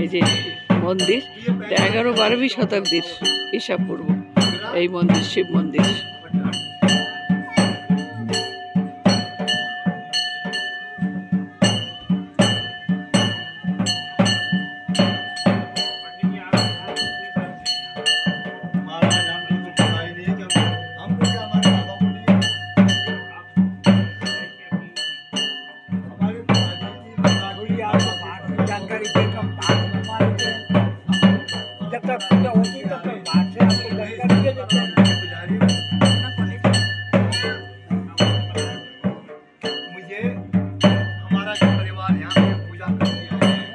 এই যে মন্দির 11-12 শতাব্দীর হিসাব পূর্ব এই মন্দির, শিব মন্দির। जानकारी देकर बात हमारे जब तक पूजा होती तब तक बात से आपको जानकारी दे देते हैं। मुझे हमारा जो परिवार यहाँ पे पूजा करने आए हैं,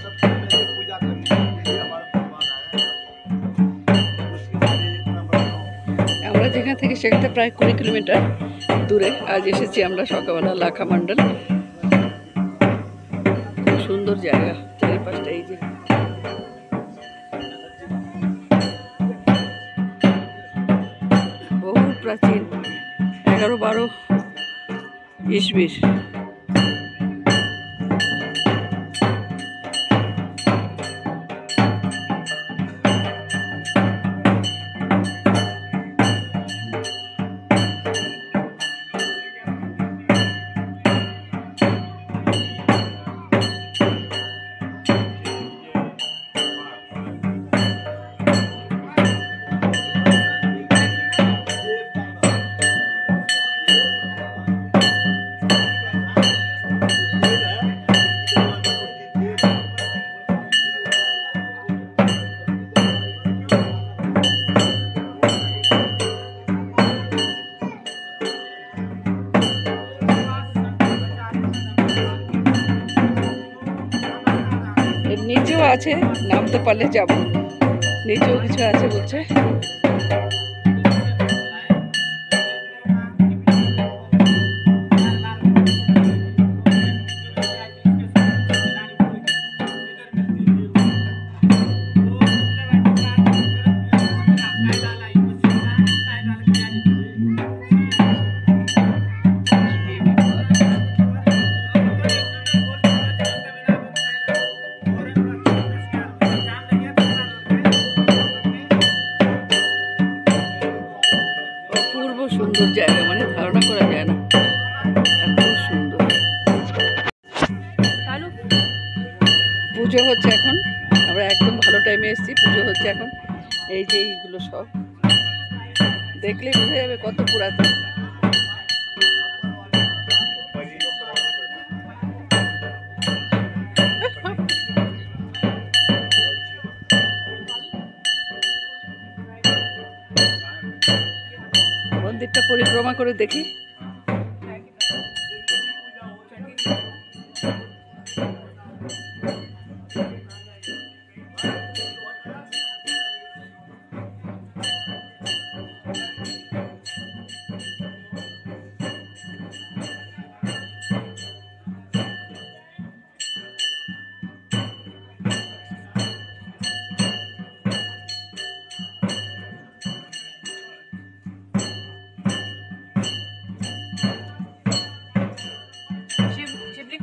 सबसे पहले पूजा करने के लिए हमारा परिवार आया है। उसके बाद इतना बड़ा আমরা যেখান থেকে সেখান থেকে প্রায় 20 কিলোমিটার দূরে আজ এসেছি আমরা সকালবেলা লাখা মন্ডল। খুব সুন্দর জায়গা, চারিপাশটা এই যে বহু প্রাচীন 11-12 ইসবির। নিচেও আছে, নামতে পারলে যাব। নিচেও কিছু আছে বলছে। সুন্দর জায়গা, মানে ধারণা করা যায় না, এত সুন্দর। পুজো হচ্ছে এখন, আমরা একদম ভালো টাইমে এসেছি। পুজো হচ্ছে এখন। এই যে এইগুলো সব দেখলে বোঝা যাবে কত পুরাতন। মন্দিরটা পরিক্রমা করে দেখি।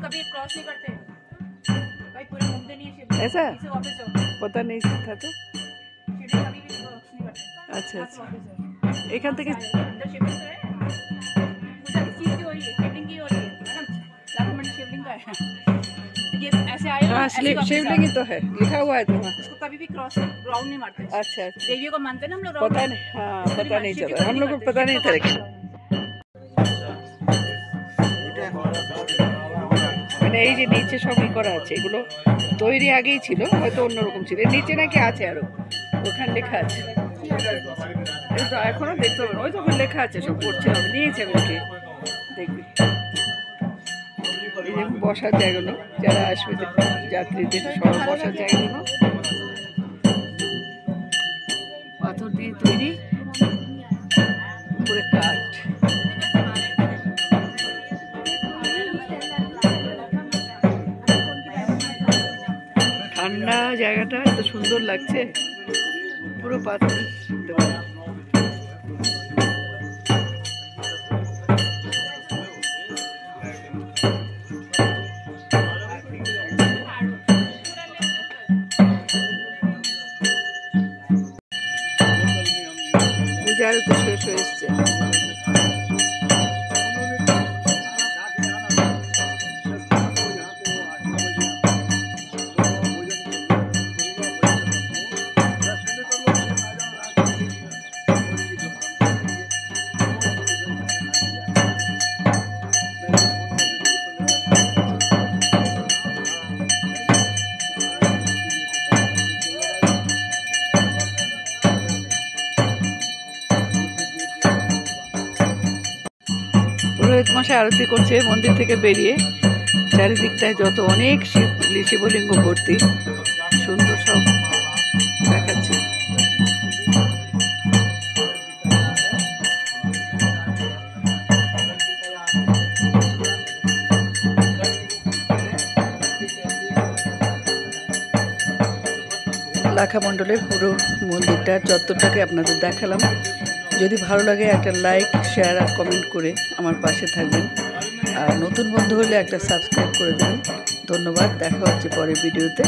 कभी क्रॉस नहीं करते भाई, पूरा घूमते नहीं है शिव। ऐसा वापस जाओ, पता नहीं था तो। शिवलिंग कभी भी क्रॉस नहीं करते। अच्छा अच्छा, एखान থেকে अंदर शिवलिंग तो है। पूजा किस चीज की हो रही है? शिवलिंग की हो रही है मैडम। लाखों मंदिर शिवलिंग का है। ये ऐसे आए हो, ऐसे वापस शिवलिंग ही तो है, लिखा हुआ है तो। इसको कभी भी क्रॉस ग्राउंड नहीं मारते। अच्छा अच्छा, देवियों को मानते हैं ना हम लोग। पता नहीं, हाँ पता नहीं चला, हम लोग को पता नहीं था। लेकिन মানে এই যে নিচে সবই করা আছে, এগুলো তৈরি আগেই ছিল, হয়তো অন্যরকম ছিল। নিচে নাকি আছে আরো, ওখানে লেখা আছে। তো এখনো দেখতে হবে, ওই তো ওখানে লেখা আছে, সব পড়ছিলাম, নিয়েছে আমাকে দেখবি। এই যে বসার জায়গাগুলো, যারা আসবে যাত্রীদের সব বসার জায়গাগুলো পাথর দিয়ে তৈরি, পুরো কাঠ। ঠান্ডা জায়গাটা এত সুন্দর লাগছে, পুরো পাথর। আরতি শেষ হয়ে এসছে। পুরোহিত মশাই আরতি করছে মন্দির থেকে বেরিয়ে। চারিদিকটায় যত অনেক শিবলিঙ্গ ভর্তি, সুন্দর সব দেখাচ্ছে। লাখা মণ্ডলের পুরো মন্দিরটার চত্বরটাকে আপনাদের দেখালাম। যদি ভালো লাগে একটা লাইক, শেয়ার আর কমেন্ট করে আমার পাশে থাকবেন। আর নতুন বন্ধু হলে একটা সাবস্ক্রাইব করে দেবেন। ধন্যবাদ, দেখা হচ্ছে পরের ভিডিওতে।